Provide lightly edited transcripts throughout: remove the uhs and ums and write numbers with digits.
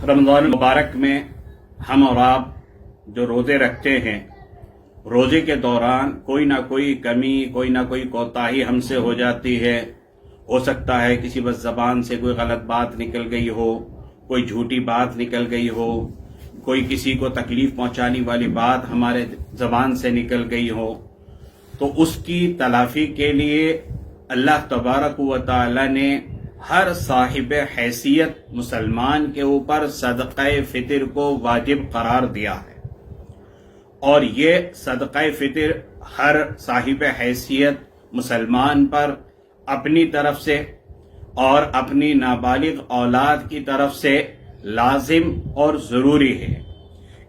رمضان مبارک میں ہم اور آپ جو روزے رکھتے ہیں، روزے کے دوران کوئی نہ کوئی کمی، کوئی نہ کوئی کوتاہی ہم سے ہو جاتی ہے۔ ہو سکتا ہے کسی بس زبان سے کوئی غلط بات نکل گئی ہو، کوئی جھوٹی بات نکل گئی ہو، کوئی کسی کو تکلیف پہنچانے والی بات ہمارے زبان سے نکل گئی ہو، تو اس کی تلافی کے لیے اللہ تبارک و تعالی نے ہر صاحب حیثیت مسلمان کے اوپر صدقہ فطر کو واجب قرار دیا ہے، اور یہ صدقہ فطر ہر صاحب حیثیت مسلمان پر اپنی طرف سے اور اپنی نابالغ اولاد کی طرف سے لازم اور ضروری ہے۔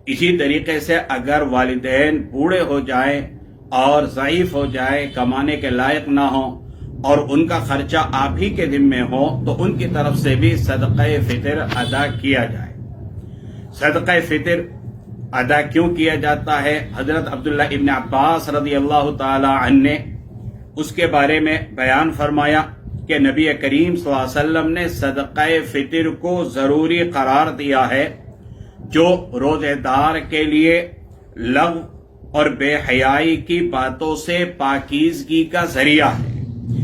اسی طریقے سے اگر والدین بوڑھے ہو جائیں اور ضعیف ہو جائیں، کمانے کے لائق نہ ہوں اور ان کا خرچہ آپ ہی کے ذمے ہو، تو ان کی طرف سے بھی صدقہ فطر ادا کیا جائے۔ صدقہ فطر ادا کیوں کیا جاتا ہے؟ حضرت عبداللہ ابن عباس رضی اللہ تعالی عنہ نے اس کے بارے میں بیان فرمایا کہ نبی کریم صلی اللہ علیہ وسلم نے صدقہ فطر کو ضروری قرار دیا ہے، جو روزے دار کے لیے لغو اور بے حیائی کی باتوں سے پاکیزگی کا ذریعہ ہے۔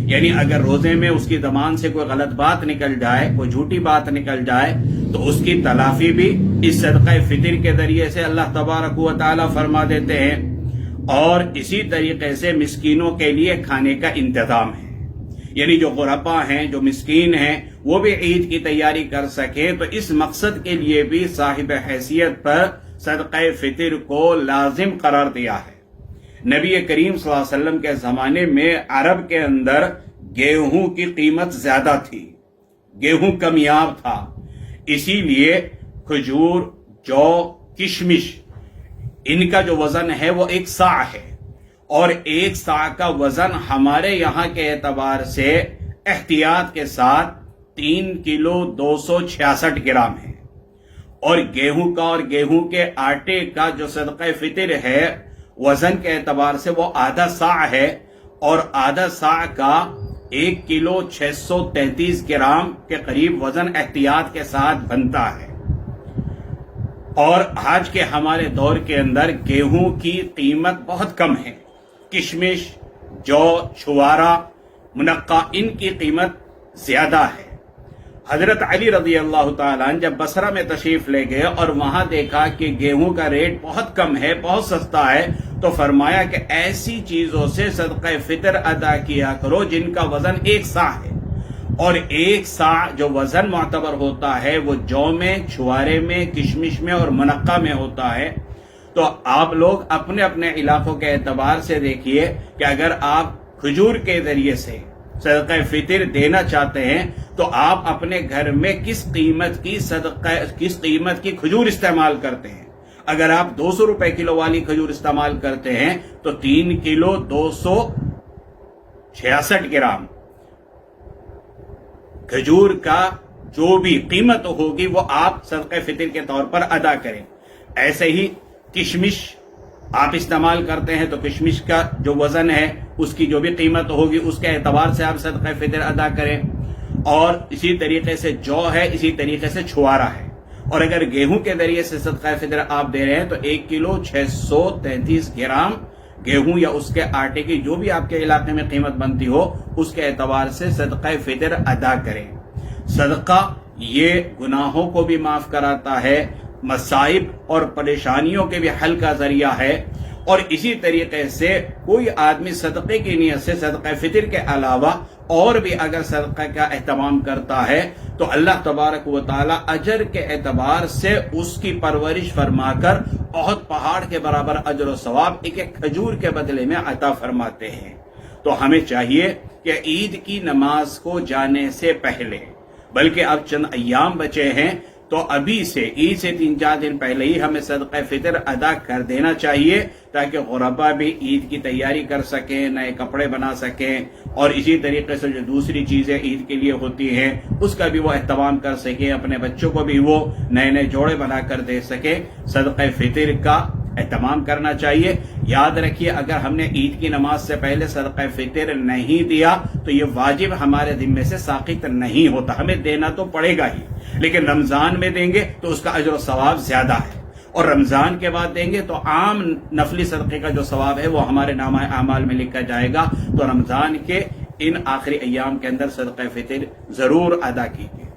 یعنی اگر روزے میں اس کی زبان سے کوئی غلط بات نکل جائے، کوئی جھوٹی بات نکل جائے، تو اس کی تلافی بھی اس صدقہ فطر کے ذریعے سے اللہ تبارک و تعالی فرما دیتے ہیں، اور اسی طریقے سے مسکینوں کے لیے کھانے کا انتظام ہے۔ یعنی جو غربا ہیں، جو مسکین ہیں، وہ بھی عید کی تیاری کر سکیں، تو اس مقصد کے لیے بھی صاحب حیثیت پر صدقہ فطر کو لازم قرار دیا ہے۔ نبی کریم صلی اللہ علیہ وسلم کے زمانے میں عرب کے اندر گیہوں کی قیمت زیادہ تھی، گیہوں کمیاب تھا، اسی لیے کھجور، جو، کشمش، ان کا جو وزن ہے وہ 1 صاع ہے، اور 1 صاع کا وزن ہمارے یہاں کے اعتبار سے احتیاط کے ساتھ 3 کلو 266 گرام ہے، اور گیہوں کا اور گیہوں کے آٹے کا جو صدقہ فطر ہے وزن کے اعتبار سے وہ آدھا صاع ہے، اور آدھا صاع کا 1 کلو 633 گرام کے قریب وزن احتیاط کے ساتھ بنتا ہے۔ اور آج کے ہمارے دور کے اندر گیہوں کی قیمت بہت کم ہے، کشمش، جو، چھوارا، منقع، ان کی قیمت زیادہ ہے۔ حضرت علی رضی اللہ تعالیٰ عنہ جب بصرہ میں تشریف لے گئے اور وہاں دیکھا کہ گیہوں کا ریٹ بہت کم ہے، بہت سستا ہے، تو فرمایا کہ ایسی چیزوں سے صدقہ فطر ادا کیا کرو جن کا وزن 1 صاع ہے، اور 1 صاع جو وزن معتبر ہوتا ہے وہ جو میں، چھوارے میں، کشمش میں اور منقع میں ہوتا ہے۔ تو آپ لوگ اپنے اپنے علاقوں کے اعتبار سے دیکھیے کہ اگر آپ کھجور کے ذریعے سے صدقہ فطر دینا چاہتے ہیں تو آپ اپنے گھر میں کس قیمت کی کھجور استعمال کرتے ہیں۔ اگر آپ 200 روپے کلو والی کھجور استعمال کرتے ہیں تو 3 کلو 266 گرام کھجور کا جو بھی قیمت ہوگی وہ آپ صدقہ فطر کے طور پر ادا کریں۔ ایسے ہی کشمش آپ استعمال کرتے ہیں تو کشمش کا جو وزن ہے اس کی جو بھی قیمت ہوگی اس کے اعتبار سے آپ صدقہ فطر ادا کریں، اور اسی طریقے سے جو ہے، اسی طریقے سے چھوارا ہے۔ اور اگر گیہوں کے ذریعے سے صدقہ فطر آپ دے رہے ہیں تو 1 کلو 633 گرام گیہوں یا اس کے آٹے کی جو بھی آپ کے علاقے میں قیمت بنتی ہو اس کے اعتبار سے صدقہ فطر ادا کریں۔ صدقہ یہ گناہوں کو بھی معاف کراتا ہے، مصائب اور پریشانیوں کے بھی حل کا ذریعہ ہے، اور اسی طریقے سے کوئی آدمی صدقے کی نیت سے صدقہ فطر کے علاوہ اور بھی اگر صدقہ کا اہتمام کرتا ہے تو اللہ تبارک و تعالی اجر کے اعتبار سے اس کی پرورش فرما کر بہت پہاڑ کے برابر اجر و ثواب ایک ایک کھجور کے بدلے میں عطا فرماتے ہیں۔ تو ہمیں چاہیے کہ عید کی نماز کو جانے سے پہلے، بلکہ اب چند ایام بچے ہیں، تو ابھی سے عید سے 3-4 دن پہلے ہی ہمیں صدقہ فطر ادا کر دینا چاہیے، تاکہ غربا بھی عید کی تیاری کر سکیں، نئے کپڑے بنا سکیں، اور اسی طریقے سے جو دوسری چیزیں عید کے لیے ہوتی ہیں اس کا بھی وہ اہتمام کر سکیں، اپنے بچوں کو بھی وہ نئے نئے جوڑے بنا کر دے سکیں۔ صدقہ فطر کا اہتمام کرنا چاہیے. یاد رکھیے اگر ہم نے عید کی نماز سے پہلے صدقہ فطر نہیں دیا تو یہ واجب ہمارے ذمے سے ساقط نہیں ہوتا, ہمیں دینا تو پڑے گا ہی, لیکن رمضان میں دیں گے تو اس کا اجر و ثواب زیادہ ہے, اور رمضان کے بعد دیں گے تو عام نفلی صدقے کا جو ثواب ہے وہ ہمارے نامہ اعمال میں لکھا جائے گا. تو رمضان کے ان آخری ایام کے اندر صدقہ فطر ضرور ادا کیجیے.